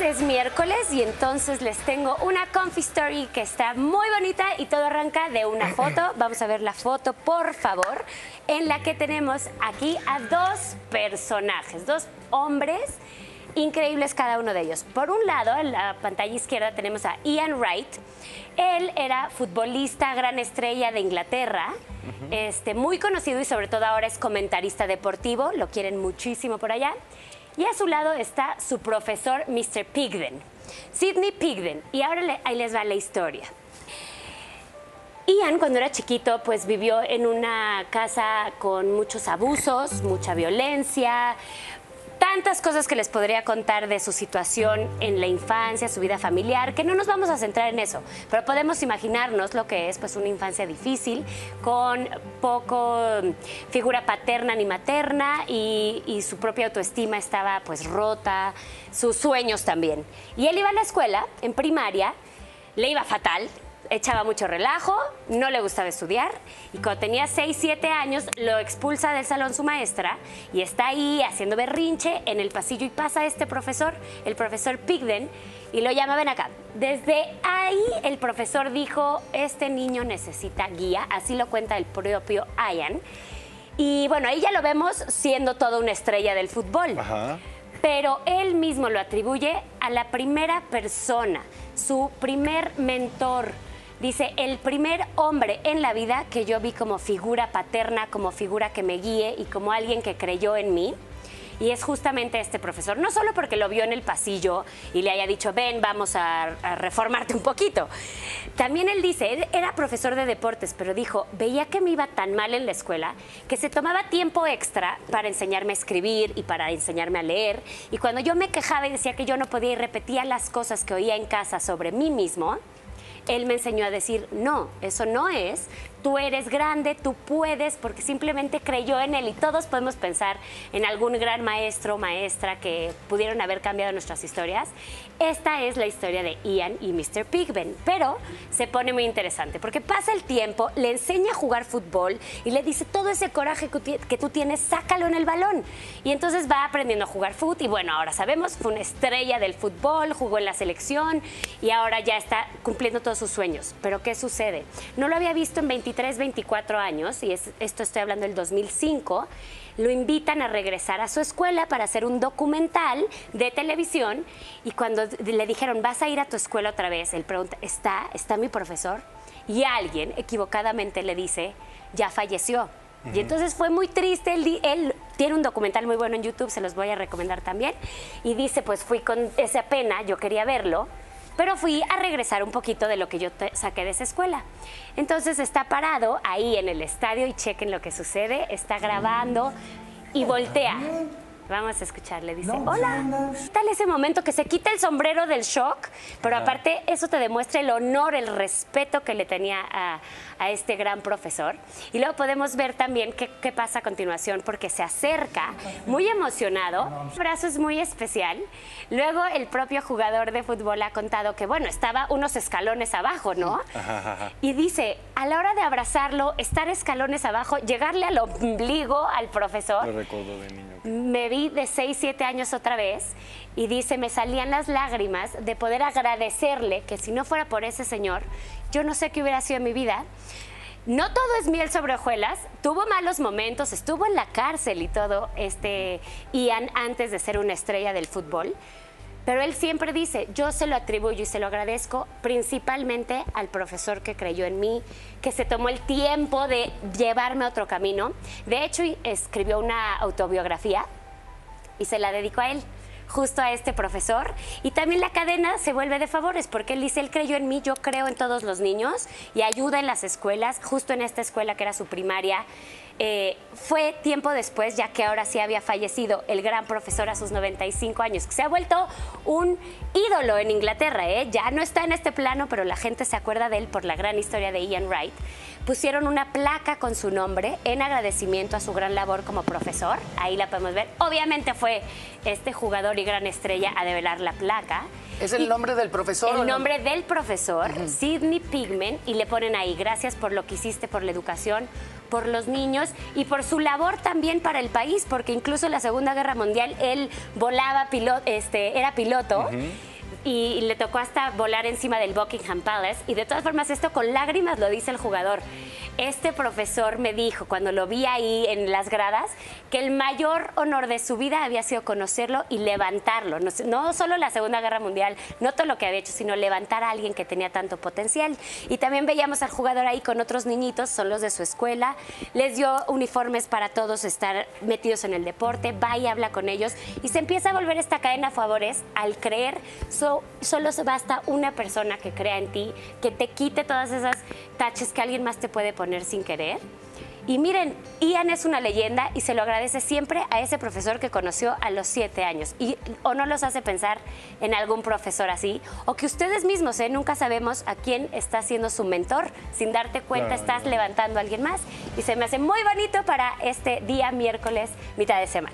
Es miércoles y entonces les tengo una Comfy Story que está muy bonita y todo arranca de una foto. Vamos a ver la foto, por favor, en la que tenemos aquí a dos personajes, dos hombres increíbles cada uno de ellos. Por un lado, en la pantalla izquierda tenemos a Ian Wright. Él era futbolista, gran estrella de Inglaterra, muy conocido y sobre todo ahora es comentarista deportivo, lo quieren muchísimo por allá. Y a su lado está su profesor, Mr. Pigden, Sidney Pigden. Y ahora ahí les va la historia. Ian, cuando era chiquito, pues vivió en una casa con muchos abusos, mucha violencia, tantas cosas que les podría contar de su situación en la infancia, su vida familiar, que no nos vamos a centrar en eso, pero podemos imaginarnos lo que es pues una infancia difícil, con poco figura paterna ni materna y su propia autoestima estaba pues rota, sus sueños también. Y él iba a la escuela, en primaria, le iba fatal, echaba mucho relajo, no le gustaba estudiar y cuando tenía 6, 7 años lo expulsa del salón su maestra y está ahí haciendo berrinche en el pasillo y pasa este profesor, el profesor Pigden, y lo llama, ven acá. Desde ahí el profesor dijo, este niño necesita guía, así lo cuenta el propio Ian. Y bueno, ahí ya lo vemos siendo toda una estrella del fútbol. Ajá. Pero él mismo lo atribuye a la primera persona, su primer mentor. Dice, el primer hombre en la vida que yo vi como figura paterna, como figura que me guíe y como alguien que creyó en mí. Y es justamente este profesor, no solo porque lo vio en el pasillo y le haya dicho, ven, vamos a reformarte un poquito. También él dice, él era profesor de deportes, pero dijo, veía que me iba tan mal en la escuela que se tomaba tiempo extra para enseñarme a escribir y para enseñarme a leer. Y cuando yo me quejaba y decía que yo no podía y repetía las cosas que oía en casa sobre mí mismo, él me enseñó a decir, no, eso no es, tú eres grande, tú puedes, porque simplemente creyó en él y todos podemos pensar en algún gran maestro o maestra que pudieron haber cambiado nuestras historias. Esta es la historia de Ian y Mr. Pigden, pero se pone muy interesante porque pasa el tiempo, le enseña a jugar fútbol y le dice, todo ese coraje que tú tienes, sácalo en el balón. Y entonces va aprendiendo a jugar fútbol y bueno, ahora sabemos, fue una estrella del fútbol, jugó en la selección y ahora ya está cumpliendo todos sus sueños. Pero ¿qué sucede? No lo había visto en 23, 24 años, y esto estoy hablando del 2005, lo invitan a regresar a su escuela para hacer un documental de televisión y cuando le dijeron, vas a ir a tu escuela otra vez, él pregunta, ¿está mi profesor? Y alguien equivocadamente le dice, ya falleció. Y entonces fue muy triste, él tiene un documental muy bueno en YouTube, se los voy a recomendar también, y dice, pues fui con esa pena, yo quería verlo, pero fui a regresar un poquito de lo que yo saqué de esa escuela. Entonces está parado ahí en el estadio y chequen lo que sucede, está grabando y voltea. Vamos a escucharle, dice, hola. ¿Qué tal ese momento que se quita el sombrero del shock? Pero aparte eso te demuestra el honor, el respeto que le tenía a este gran profesor. Y luego podemos ver también qué pasa a continuación, porque se acerca muy emocionado. El abrazo es muy especial. Luego el propio jugador de fútbol ha contado que, bueno, estaba unos escalones abajo, ¿no? Y dice, a la hora de abrazarlo, estar escalones abajo, llegarle al ombligo al profesor. Lo recuerdo de niño. Me vi de 6, 7 años otra vez y dice, me salían las lágrimas de poder agradecerle que si no fuera por ese señor, yo no sé qué hubiera sido mi vida. No todo es miel sobre hojuelas, tuvo malos momentos, estuvo en la cárcel y todo, Ian, antes de ser una estrella del fútbol. Pero él siempre dice, yo se lo atribuyo y se lo agradezco principalmente al profesor que creyó en mí, que se tomó el tiempo de llevarme a otro camino. De hecho, escribió una autobiografía y se la dedicó a él, justo a este profesor. Y también la cadena se vuelve de favores, porque él dice, él creyó en mí, yo creo en todos los niños y ayuda en las escuelas, justo en esta escuela que era su primaria. Fue tiempo después, ya que ahora sí había fallecido el gran profesor a sus 95 años, que se ha vuelto un ídolo en Inglaterra, ya no está en este plano, pero la gente se acuerda de él por la gran historia de Ian Wright. Pusieron una placa con su nombre en agradecimiento a su gran labor como profesor, ahí la podemos ver. Obviamente fue este jugador y gran estrella a develar la placa. ¿Es el nombre del profesor? El nombre del profesor, Sidney Pigman, y le ponen ahí, gracias por lo que hiciste por la educación, por los niños y por su labor también para el país, porque incluso en la Segunda Guerra Mundial él volaba, era piloto. Y le tocó hasta volar encima del Buckingham Palace. Y de todas formas, esto con lágrimas lo dice el jugador. Este profesor me dijo, cuando lo vi ahí en las gradas, que el mayor honor de su vida había sido conocerlo y levantarlo. No solo la Segunda Guerra Mundial, no todo lo que había hecho, sino levantar a alguien que tenía tanto potencial. Y también veíamos al jugador ahí con otros niñitos, son los de su escuela. Les dio uniformes para todos estar metidos en el deporte, va y habla con ellos. Y se empieza a volver esta cadena de favores al creer. Solo se basta una persona que crea en ti, que te quite todas esas taches que alguien más te puede poner sin querer. Y miren, Ian es una leyenda y se lo agradece siempre a ese profesor que conoció a los 7 años. O no los hace pensar en algún profesor así, o que ustedes mismos, nunca sabemos a quién está siendo su mentor. Sin darte cuenta, estás levantando a alguien más. Y se me hace muy bonito para este día miércoles, mitad de semana.